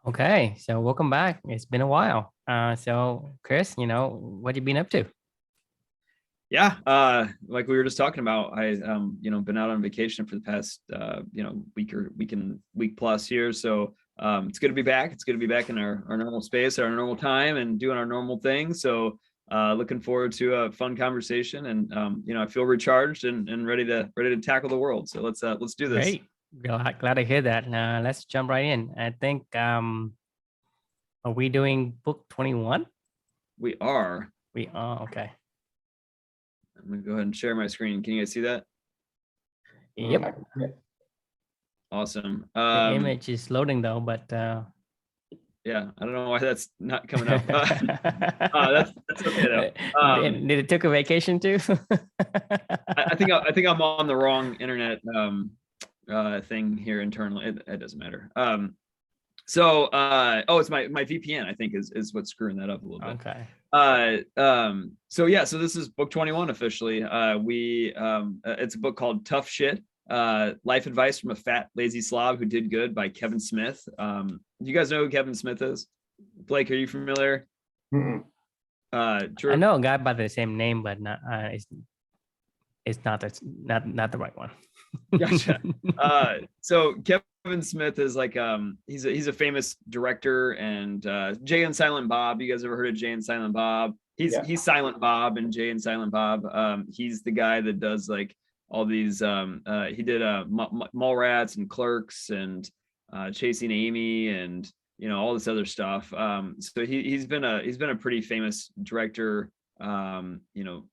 Okay, so welcome back. It's been a while. So Chris, what you been up to? Yeah, like we were just talking about, I been out on vacation for the past week plus here. So it's good to be back. It's good to be back in our normal space, our normal time, and doing our normal thing. So looking forward to a fun conversation, and I feel recharged and ready to tackle the world. So let's do this. Great. Glad to hear that. Let's jump right in. I think are we doing book 21? We are. We are okay. I'm gonna go ahead and share my screen. Can you guys see that? Yep. Awesome. The image is loading though, but yeah, I don't know why that's not coming up. That's okay though. Did it took a vacation too? I think I'm on the wrong internet thing here internally. It doesn't matter. It's my VPN, I think is what's screwing that up a little bit. Okay. So this is book 21 officially. It's a book called Tough Shit. Life Advice from a Fat Lazy Slob Who Did Good by Kevin Smith. Do you guys know who Kevin Smith is? Blake, are you familiar? Drew? I know a guy by the same name, but not it's not the right one. Gotcha. So Kevin Smith is like he's a famous director, and Jay and Silent Bob. You guys ever heard of Jay and Silent Bob? He's Silent Bob and Jay and Silent Bob. He's the guy that does like all these. He did Mallrats and Clerks and Chasing Amy and all this other stuff. So he's been a pretty famous director.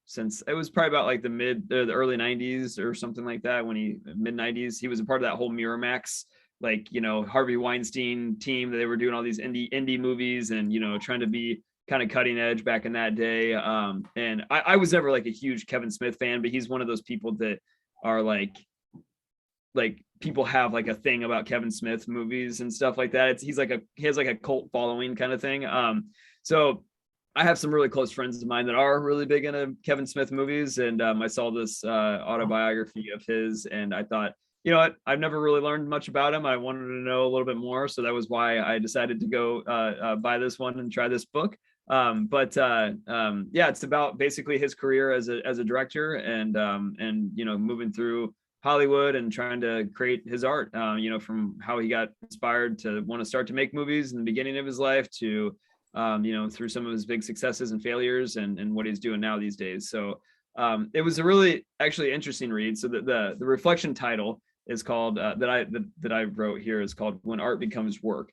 Since it was probably about like the early 90s or something like that, when mid 90s, he was a part of that whole Miramax, like, Harvey Weinstein team that they were doing all these indie movies and, trying to be kind of cutting edge back in that day. And I was never like a huge Kevin Smith fan, but he's one of those people that are like people have like a thing about Kevin Smith movies and stuff like that. He has like a cult following kind of thing. So I have some really close friends of mine that are really big into Kevin Smith movies. And I saw this autobiography of his, and I thought, you know what, I've never really learned much about him. I wanted to know a little bit more. So that was why I decided to go buy this one and try this book. It's about basically his career as a director and moving through Hollywood and trying to create his art, from how he got inspired to want to start to make movies in the beginning of his life to through some of his big successes and failures and what he's doing now these days. So it was a really actually interesting read. So the reflection title is called that I wrote here is called When Art Becomes Work.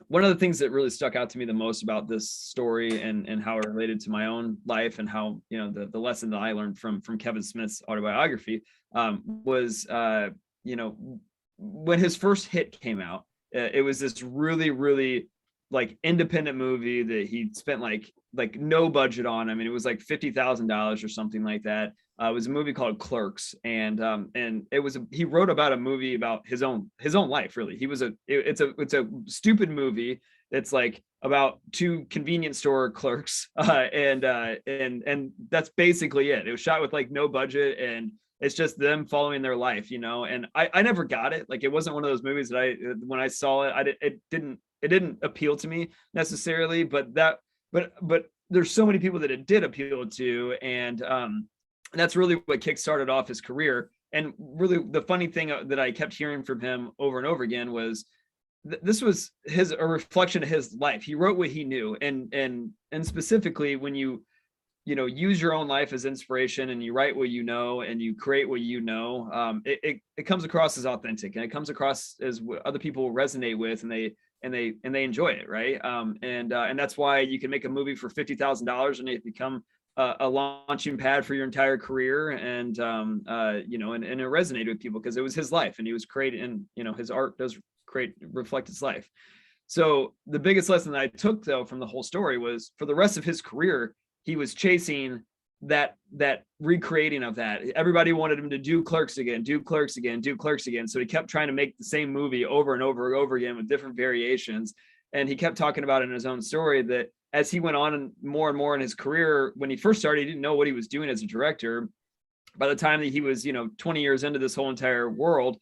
One of the things that really stuck out to me the most about this story and how it related to my own life and how, the lesson that I learned from Kevin Smith's autobiography was, when his first hit came out, it was this really, really like independent movie that he spent like no budget on. I mean, it was like $50,000 or something like that. It was a movie called Clerks, and he wrote about a movie about his own life. Really, it's a stupid movie that's like about two convenience store clerks, and that's basically it. It was shot with like no budget, and it's just them following their life, And I never got it. Like, it wasn't one of those movies that when I saw it, it didn't appeal to me necessarily, but there's so many people that it did appeal to, and that's really what kickstarted off his career. And really, the funny thing that I kept hearing from him over and over again was this was a reflection of his life. He wrote what he knew, and specifically when you use your own life as inspiration and you write what you know and you create what you know, it comes across as authentic, and it comes across as what other people resonate with, and they enjoy it, right? And that's why you can make a movie for $50,000 and it become a launching pad for your entire career, and and it resonated with people because it was his life, and he was creating, and his art does reflect his life. So the biggest lesson that I took though from the whole story was, for the rest of his career, he was chasing that recreating of that. Everybody wanted him to do Clerks again, do Clerks again, do Clerks again. So he kept trying to make the same movie over and over and over again with different variations. And he kept talking about in his own story that as he went on and more in his career, when he first started, he didn't know what he was doing as a director. By the time that he was, 20 years into this whole entire world,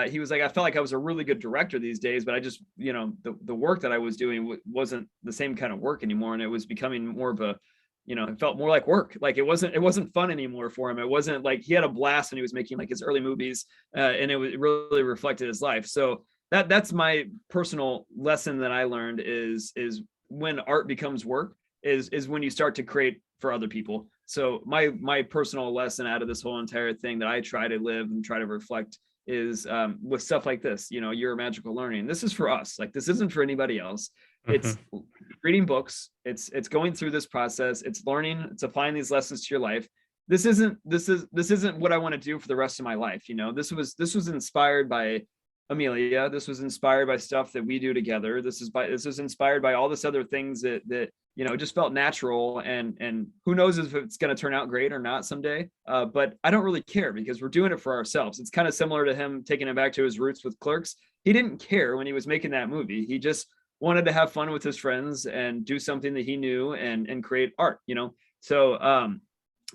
he was like, I felt like I was a really good director these days, but I just, the work that I was doing wasn't the same kind of work anymore. And it was becoming more of a, it felt more like work. Like it wasn't fun anymore for him. It wasn't like he had a blast when he was making like his early movies, and it really reflected his life. So that's my personal lesson that I learned is when art becomes work is when you start to create for other people. So my personal lesson out of this whole entire thing that I try to live and try to reflect is with stuff like this, your magical learning. This is for us. Like this isn't for anybody else. It's reading books. It's going through this process. It's learning. It's applying these lessons to your life. This isn't what I want to do for the rest of my life. This was inspired by Amelia. This was inspired by stuff that we do together. This was inspired by all this other things that just felt natural, and who knows if it's going to turn out great or not someday. But I don't really care because we're doing it for ourselves. It's kind of similar to him taking it back to his roots with Clerks. He didn't care when he was making that movie. He just wanted to have fun with his friends and do something that he knew and create art, So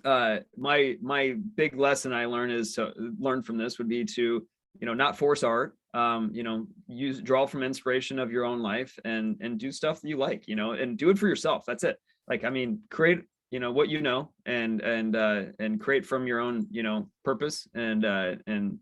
my big lesson I learned is to learn from this would be to, not force art, draw from inspiration of your own life and do stuff that you like, and do it for yourself. That's it. Like, create, what and create from your own, purpose, and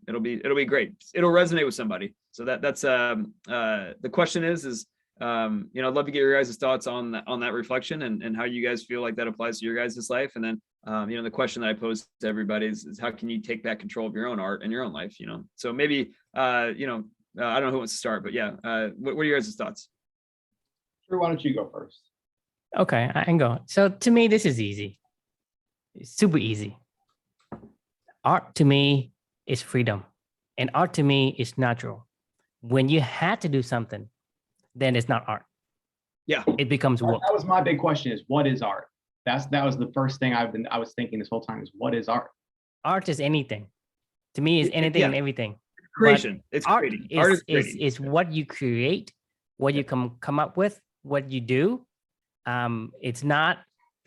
it'll be great. It'll resonate with somebody. So that's the question is I'd love to get your guys' thoughts on that reflection and how you guys feel like that applies to your guys' life. And then, the question that I pose to everybody is how can you take back control of your own art and your own life, So maybe, I don't know who wants to start, but yeah. What are your guys' thoughts? Sure, why don't you go first? Okay, I can go. So to me, this is easy. It's super easy. Art to me is freedom, and art to me is natural. When you had to do something, then it's not art. Yeah, it becomes work. That was my big question: is what is art? That was the first thing I was thinking this whole time: is what is art? Art is anything. To me, is anything and everything. Creation. But it's art creating. is, Art is what you create, what you come up with, what you do. It's not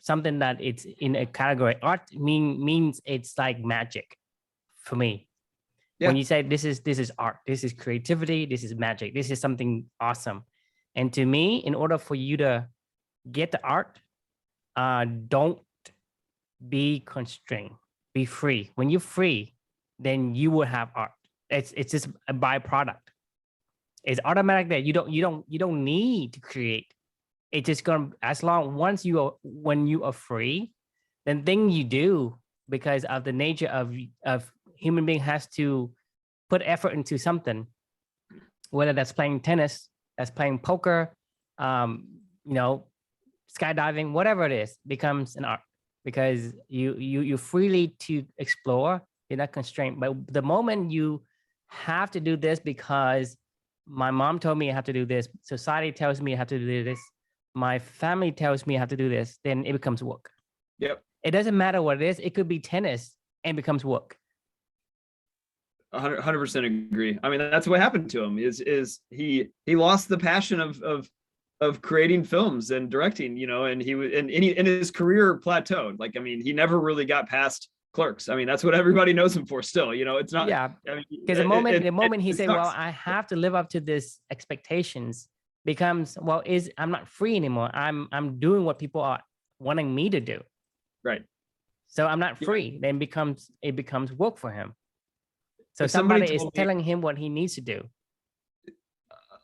something that it's in a category. Art means it's like magic for me. Yeah. When you say this is art, this is creativity, this is magic, this is something awesome. And to me, in order for you to get the art, don't be constrained, be free. When you're free, then you will have art. It's just a byproduct. It's automatic that you don't need to create. It's just gonna, as long when you are free, then thing you do, because of the nature of human being has to put effort into something, whether that's playing tennis, that's playing poker, skydiving, whatever it is, becomes an art because you freely to explore. You're not constrained. But the moment you have to do this because my mom told me I have to do this, society tells me I have to do this, my family tells me I have to do this, then it becomes work. Yep. It doesn't matter what it is. It could be tennis and becomes work. 100% agree. That's what happened to him is he lost the passion of creating films and directing, and his career plateaued. Like, he never really got past Clerks. That's what everybody knows him for still, it's not. Yeah. Because the moment he said, well, I have to live up to this expectations, becomes, well, I'm not free anymore. I'm doing what people are wanting me to do. Right. So I'm not free. Then it becomes work for him. So somebody is telling him what he needs to do.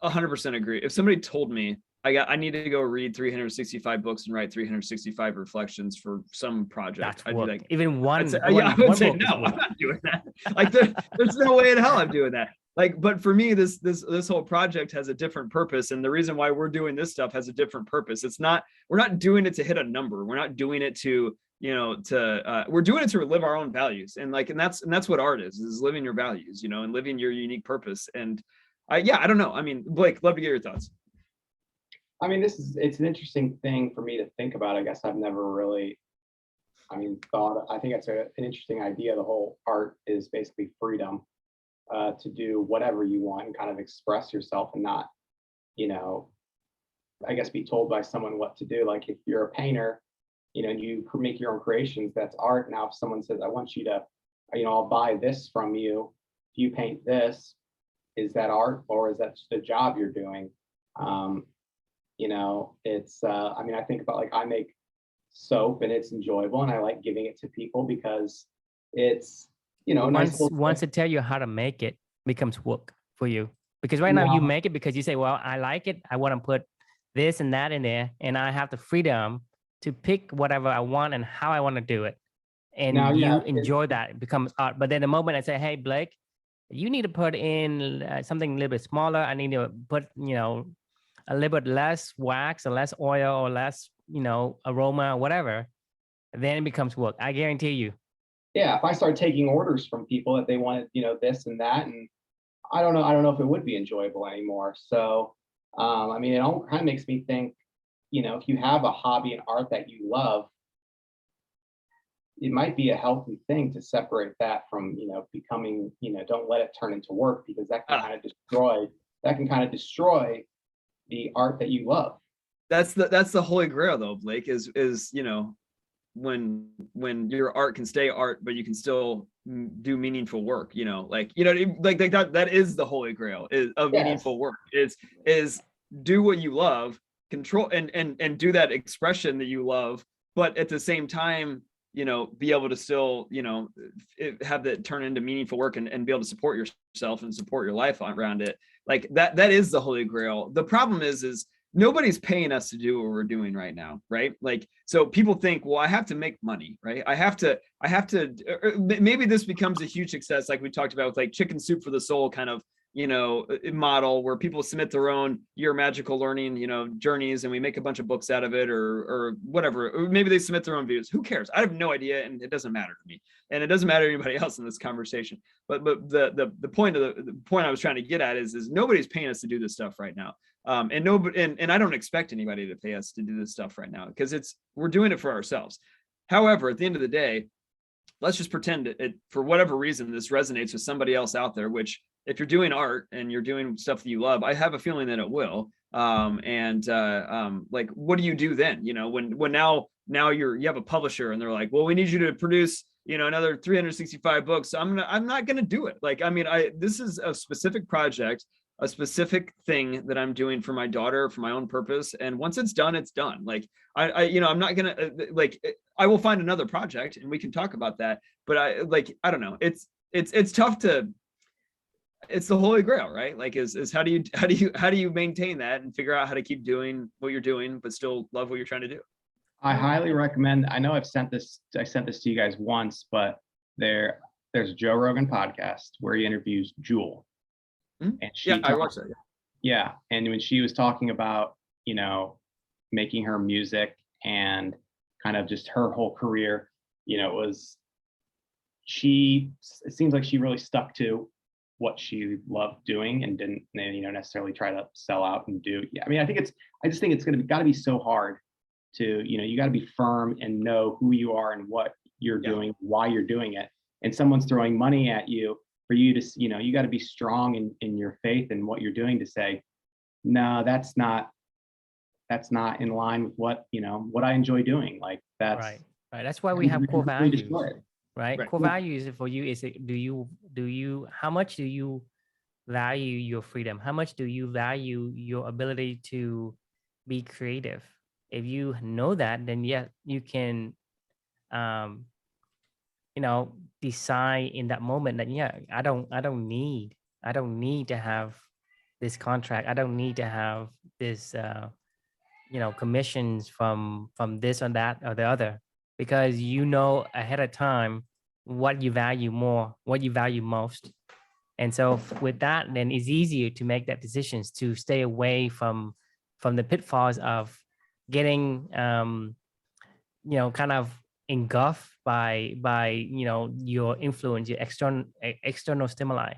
100% agree. If somebody told me I need to go read 365 books and write 365 reflections for some project, I'd be like, even one. I would say no, I'm not doing that. Like there's no way in hell I'm doing that. Like, but for me, this whole project has a different purpose, and the reason why we're doing this stuff has a different purpose. We're not doing it to hit a number. We're not doing it to we're doing it to live our own values, and that's what art is living your values, and living your unique purpose. And I don't know. Blake, love to get your thoughts. It's an interesting thing for me to think about. I guess I've never really, thought. I think it's an interesting idea. The whole art is basically freedom to do whatever you want and kind of express yourself and not, I guess be told by someone what to do. Like if you're a painter, and you make your own creations, that's art. Now, if someone says, I want you to, I'll buy this from you, if you paint this, is that art or is that just a job you're doing? You know, it's I mean, I think about like I make soap and it's enjoyable and I like giving it to people because it's, you know, a nice Once little once I tell you how to make it, becomes work for you. Because right now you no, make it because you say, well, I like it. I want to put this and that in there, and I have the freedom to pick whatever I want and how I want to do it. now, And yeah, you enjoy that, it becomes art. But then the moment I say, hey, Blake, you need to put in something a little bit smaller. I need to put, a little bit less wax or less oil or less, aroma or whatever. Then it becomes work. I guarantee you. yeah, if I start taking orders from people that they wanted, you know, this and that, and I don't know if it would be enjoyable anymore. So, I mean, it all kind of makes me think, you know, if you have a hobby and art that you love, it might be a healthy thing to separate that from, you know, becoming, you know, don't let it turn into work because Ah, that can kind of destroy the art that you love. that's the holy grail though, Blake, is when your art can stay art, but you can still do meaningful work, like that is the holy grail is of Yes. meaningful work is do what you love, control and do that expression that you love, but at the same time, be able to still, have that turn into meaningful work and be able to support yourself and support your life around it. Like that is the holy grail. The problem is nobody's paying us to do what we're doing right now, right? Like, so people think, well, I have to make money, right? I have to maybe this becomes a huge success, like we talked about with like Chicken Soup for the Soul kind of, model where people submit their own Your Magical Learning, journeys, and we make a bunch of books out of it or whatever. Or maybe they submit their own views. Who cares? I have no idea, and it doesn't matter to me, and it doesn't matter to anybody else in this conversation. But the point of the point I was trying to get at is nobody's paying us to do this stuff right now. And nobody, and I don't expect anybody to pay us to do this stuff right now because we're doing it for ourselves. However, at the end of the day, let's just pretend it for whatever reason this resonates with somebody else out there, which if you're doing art and you're doing stuff that you love, I have a feeling that it will. Like, what do you do then? When now you have a publisher and they're like, well, we need you to produce, another 365 books. So I'm not going to do it. Like, I mean, this is a specific project, a specific thing that I'm doing for my daughter, for my own purpose. And once it's done, it's done. Like, I'm not going to like, I will find another project and we can talk about that. But I don't know. It's tough to, it's the holy grail, right? Like is how do you maintain that and figure out how to keep doing what you're doing, but still love what you're trying to do? I highly recommend. I know I sent this to you guys once, but there's a Joe Rogan podcast where he interviews Jewel. Mm-hmm. And she I watched that. Yeah. And when she was talking about, making her music and kind of just her whole career, it seems like she really stuck to what she loved doing and didn't, necessarily try to sell out and do. Yeah. I mean, I just think it's got to be so hard to, you got to be firm and know who you are and what you're doing, why you're doing it. And someone's throwing money at you for you to, you got to be strong in your faith and what you're doing to say, no, that's not in line with what I enjoy doing. Like that's Right. That's why we have core values. Right? Right. Core values for you is how much do you value your freedom? How much do you value your ability to be creative? If you know that, then yeah, you can decide in that moment that yeah, I don't need to have this contract. I don't need to have this commissions from this or that or the other, because ahead of time what you value more, what you value most. And so with that, then it's easier to make that decisions to stay away from the pitfalls of getting kind of engulfed by your influence, your external stimuli.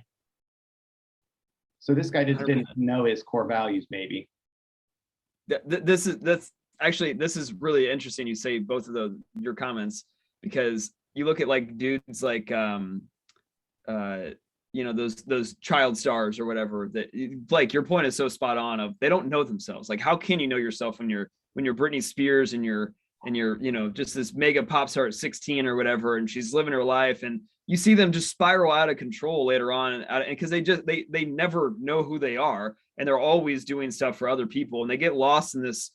So this guy didn't know his core values, maybe. This is really interesting. You say both of your comments, because you look at like dudes like those child stars or whatever, that like your point is so spot on of they don't know themselves. Like, how can you know yourself when you're Britney Spears and you're just this mega pop star at 16 or whatever, and she's living her life and you see them just spiral out of control later on, and because they never know who they are, and they're always doing stuff for other people, and they get lost in this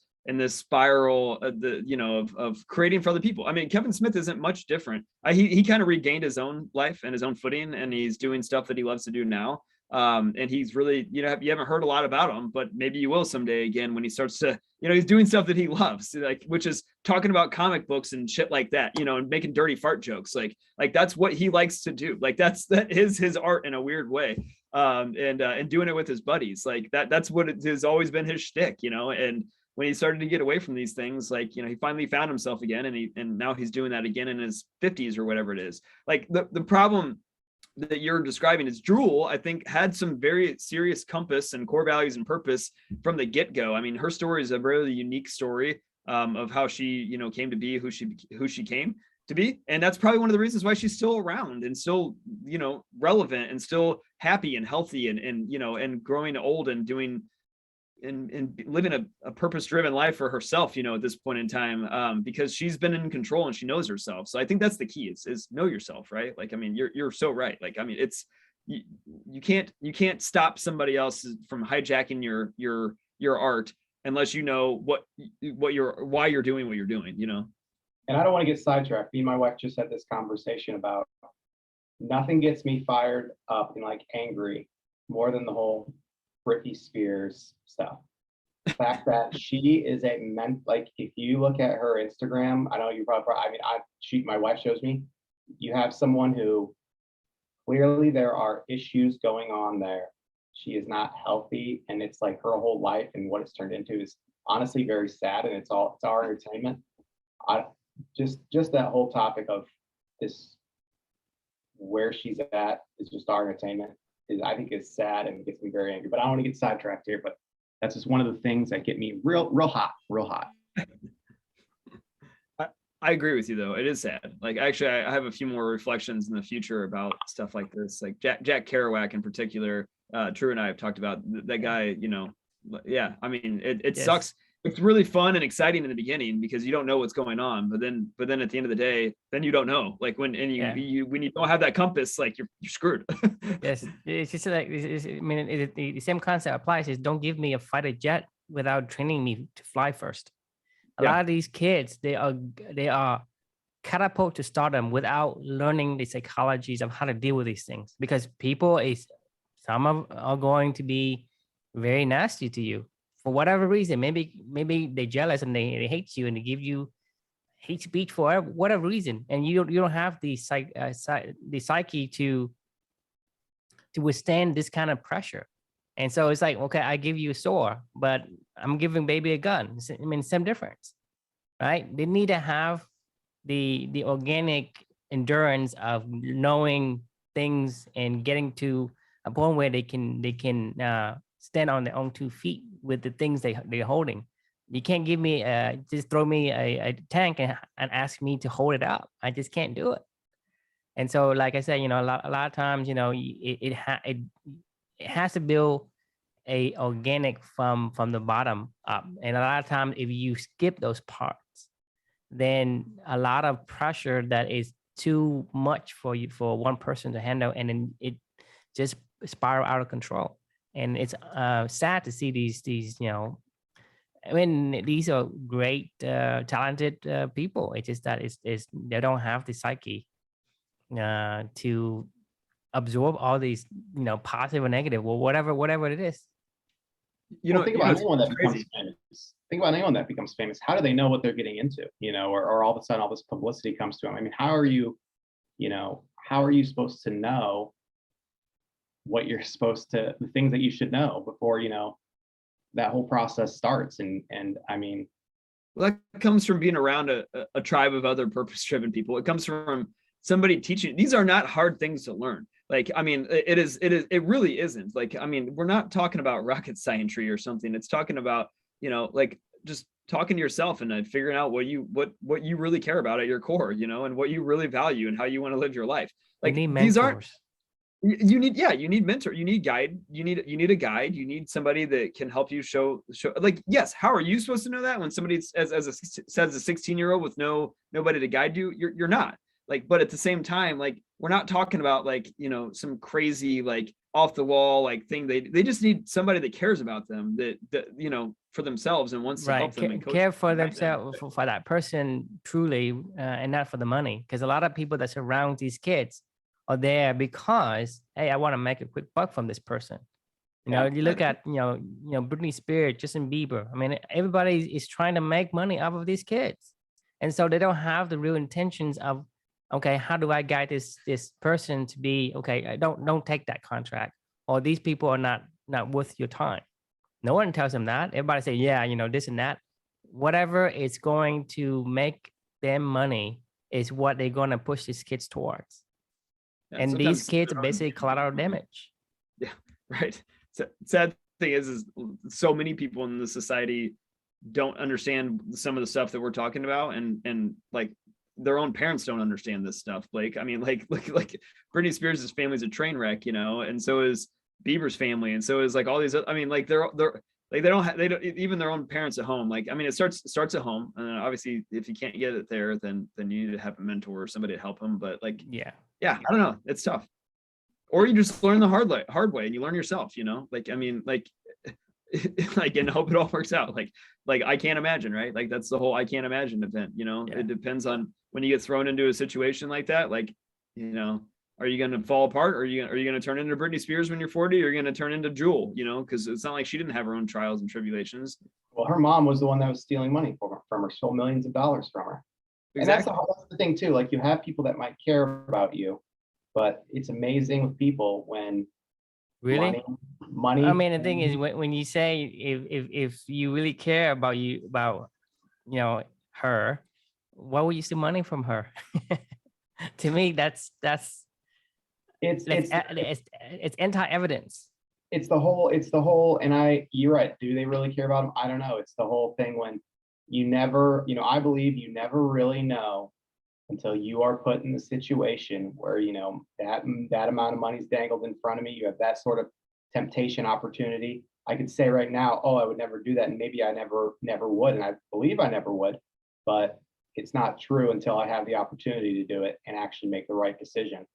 spiral of of creating for other people. I mean, Kevin Smith isn't much different. He kind of regained his own life and his own footing, and he's doing stuff that he loves to do now. And he's really, you haven't heard a lot about him, but maybe you will someday again when he starts to, he's doing stuff that he loves, like, which is talking about comic books and shit like that, and making dirty fart jokes. Like that's what he likes to do. Like that is his art in a weird way. And doing it with his buddies, like that's what it has always been his shtick, and when he started to get away from these things, like, he finally found himself again, and now he's doing that again in his 50s or whatever it is. Like the problem that you're describing is Jewel, I think, had some very serious compass and core values and purpose from the get-go. I mean, her story is a really unique story of how she, came to be who she came to be. And that's probably one of the reasons why she's still around and still, relevant and still happy and healthy and growing old and doing and living a purpose-driven life for herself, at this point in time, because she's been in control and she knows herself. So I think that's the key is know yourself, right? Like, I mean, you're so right. Like, I mean, it's, you can't stop somebody else from hijacking your art unless you know why you're doing what you're doing, And I don't want to get sidetracked. Me and my wife just had this conversation about nothing gets me fired up and like angry more than the whole Britney Spears stuff. The fact that she is like, if you look at her Instagram, I know you probably, I mean, my wife shows me, you have someone who clearly there are issues going on there. She is not healthy, and it's like her whole life and what it's turned into is honestly very sad, and it's our entertainment. Just that whole topic of this, where she's at is just our entertainment. I think is sad and gets me very angry, but I don't want to get sidetracked here, but that's just one of the things that get me real hot. I agree with you though. It is sad. Like, actually, I have a few more reflections in the future about stuff like this. Like Jack Kerouac in particular, Drew and I have talked about that guy, yeah, I mean, it yes. Sucks. It's really fun and exciting in the beginning because you don't know what's going on, but then at the end of the day, then you don't know. Like when you don't have that compass, like you're screwed. Yes, it's just like I mean, the same concept applies. Is don't give me a fighter jet without training me to fly first. A lot of these kids, they are catapulted to stardom without learning the psychologies of how to deal with these things, because some are going to be very nasty to you. For whatever reason, maybe they're jealous and they hate you and they give you hate speech for whatever reason, and you don't have the psyche to withstand this kind of pressure. And so it's like, okay, I give you a sword, but I'm giving baby a gun. I mean, same difference, right? They need to have the organic endurance of knowing things and getting to a point where they can stand on their own 2 feet with the things they're holding. You can't give me just throw me a tank and ask me to hold it up. I just can't do it. And so, like I said, a lot of times, it has to build a organic from the bottom up. And a lot of times, if you skip those parts, then a lot of pressure that is too much for one person to handle, and then it just spiral out of control. And it's sad to see these I mean, these are great, talented people. It's just that they don't have the psyche to absorb all these, positive or negative, or whatever it is. Think about anyone that becomes famous. Think about anyone that becomes famous. How do they know what they're getting into? Or all of a sudden all this publicity comes to them. I mean, how are you supposed to know what you're supposed to, the things that you should know before that whole process starts? And I mean, well, that comes from being around a tribe of other purpose-driven people. It comes from somebody teaching. These are not hard things to learn. Like, I mean, it really isn't. Like, I mean, we're not talking about rocket science or something. It's talking about, like just talking to yourself and figuring out what you really care about at your core, and what you really value and how you want to live your life. Like, these aren't, you need mentor, you need guide, you need a guide, you need somebody that can help you show like, yes, how are you supposed to know that when somebody says a 16-year-old with nobody to guide you? You're not. like, but at the same time, like, we're not talking about like, some crazy, like off the wall, like thing. They just need somebody that cares about them, that for themselves and wants to help them and coach Care for them, guide them. themselves, for that person truly, and not for the money. Because a lot of people that surround these kids are there because, hey, I want to make a quick buck from this person. You look at Britney Spears, Justin Bieber. I mean, everybody is trying to make money off of these kids, and so they don't have the real intentions of, okay, how do I guide this person to be okay? Don't take that contract, or these people are not worth your time. No one tells them that. Everybody say, yeah, this and that. Whatever is going to make them money is what they're going to push these kids towards. Yeah, and these sometimes kids are their own basically kids collateral make money. damage. Yeah, right. So sad thing is so many people in the society don't understand some of the stuff that we're talking about, and like their own parents don't understand this stuff. Blake, I mean, like Britney Spears' family is a train wreck, and so is Bieber's family, and so is like all these. I mean, like they're like they don't even their own parents at home. Like, I mean, it starts at home, and then obviously if you can't get it there, then you need to have a mentor or somebody to help them. But like, Yeah. I don't know, it's tough. Or you just learn the hard way, and you learn yourself. Like, I mean, like like, and hope it all works out. Like I can't imagine, right? Like that's the whole I can't imagine event. Yeah. It depends on when you get thrown into a situation like that. Like, are you going to fall apart? Or are you going to turn into Britney Spears when you're 40? Or are you going to turn into Jewel? Because it's not like she didn't have her own trials and tribulations. Well, her mom was the one that was stealing money from her, stole millions of dollars from her. Exactly. And that's the thing too. Like, you have people that might care about you, but it's amazing with people when Really? money. I mean, the thing is, when you say if you really care about her, why would you steal money from her? To me, that's it's anti-evidence. It's the whole, and you're right. Do they really care about them? I don't know. It's the whole thing when you never, I believe you never really know until you are put in the situation where, that amount of money is dangled in front of me. You have that sort of temptation opportunity. I could say right now, oh, I would never do that. And maybe I never would. And I believe I never would, but it's not true until I have the opportunity to do it and actually make the right decision.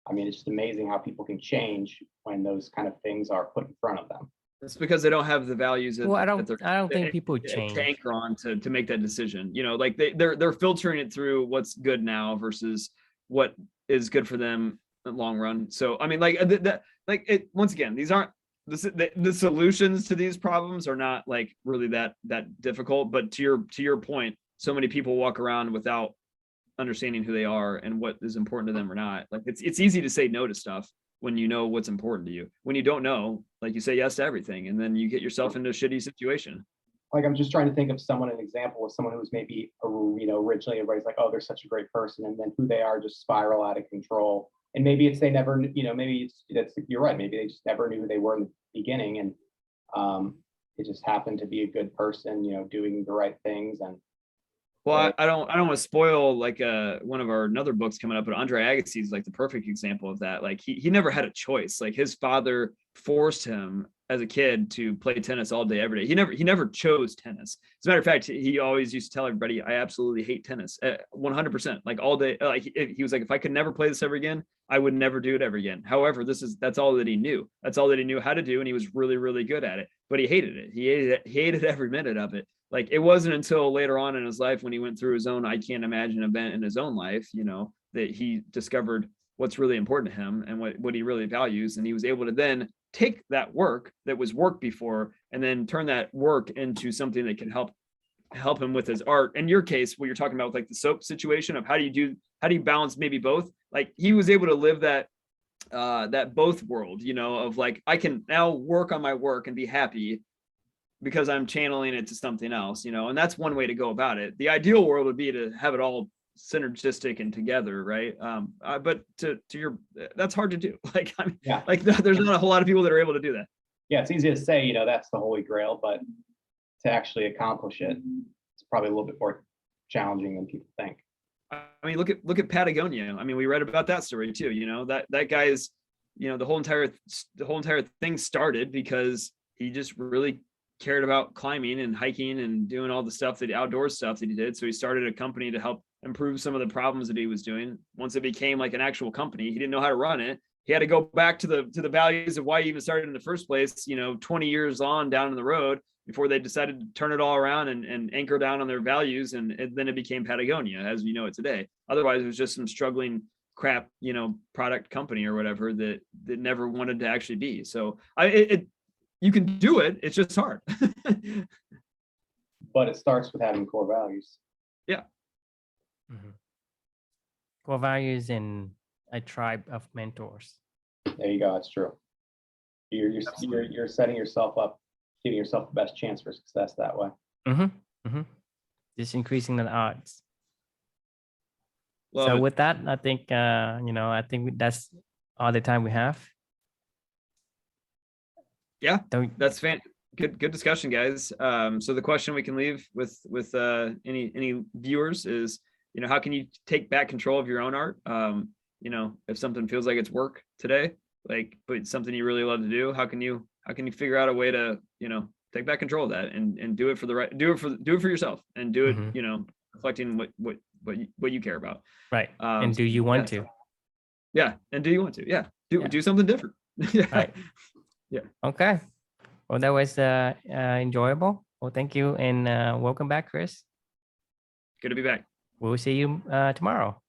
I mean, it's just amazing how people can change when those kind of things are put in front of them. It's because they don't have the values Well, I don't think people change. Anchor on to make that decision. Like they're filtering it through what's good now versus what is good for them in the long run. So I mean, like once again, these aren't the solutions to these problems are not like really that difficult. But to your point, so many people walk around without understanding who they are and what is important to them or not. Like it's easy to say no to stuff when you know what's important to you. When you don't know, like you say yes to everything, and then you get yourself into a shitty situation. Like, I'm just trying to think of an example of someone who's maybe, originally everybody's like, oh, they're such a great person, and then who they are just spiral out of control. And maybe it's they never, maybe you're right. Maybe they just never knew who they were in the beginning, and it just happened to be a good person, doing the right things. And well, I don't want to spoil like one of our another books coming up, but Andre Agassi is like the perfect example of that. Like he never had a choice. Like his father forced him as a kid to play tennis all day, every day. He never chose tennis. As a matter of fact, he always used to tell everybody, I absolutely hate tennis, 100%, like all day. Like he was like, if I could never play this ever again, I would never do it ever again. However, that's all that he knew. That's all that he knew how to do. And he was really, really good at it, but he hated it. He hated every minute of it. Like it wasn't until later on in his life when he went through his own I can't imagine event in his own life, that he discovered what's really important to him and what he really values. And he was able to then take that work that was work before and then turn that work into something that can help him with his art. In your case, what you're talking about with like the soap situation of how do you balance maybe both? Like he was able to live that both world, of like, I can now work on my work and be happy because I'm channeling it to something else, and that's one way to go about it. The ideal world would be to have it all synergistic and together, right? But to your, that's hard to do. Like, I mean, yeah, like there's not a whole lot of people that are able to do that. Yeah, it's easy to say, that's the holy grail, but to actually accomplish it, it's probably a little bit more challenging than people think. I mean, look at Patagonia. I mean, we read about that story too. That guy is, the whole entire thing started because he just really cared about climbing and hiking and doing all the stuff outdoor stuff that he did. So he started a company to help improve some of the problems that he was doing. Once it became like an actual company, he didn't know how to run it. He had to go back to the values of why he even started in the first place, 20 years on down the road before they decided to turn it all around and anchor down on their values. And then it became Patagonia as we know it today. Otherwise, it was just some struggling crap, product company or whatever that never wanted to actually be. So you can do it. It's just hard. But it starts with having core values. Yeah. Mm-hmm. Core values in a tribe of mentors. There you go. It's true. You're setting yourself up, giving yourself the best chance for success that way. Mm-hmm. Mm-hmm. Just increasing the odds. Love so it. with that, I think that's all the time we have. Yeah, that's good discussion, guys. So the question we can leave with any viewers is, how can you take back control of your own art? If something feels like it's work today, but it's something you really love to do, how can you figure out a way to, take back control of that and do it for yourself and do it, Mm-hmm. Reflecting what you care about. Right. And do you want to? Yeah. And do you want to? Yeah. Yeah. Do something different. Yeah. Right. Yeah. Okay. Well, that was enjoyable. Well, thank you and welcome back, Chris. Good to be back. We'll see you tomorrow.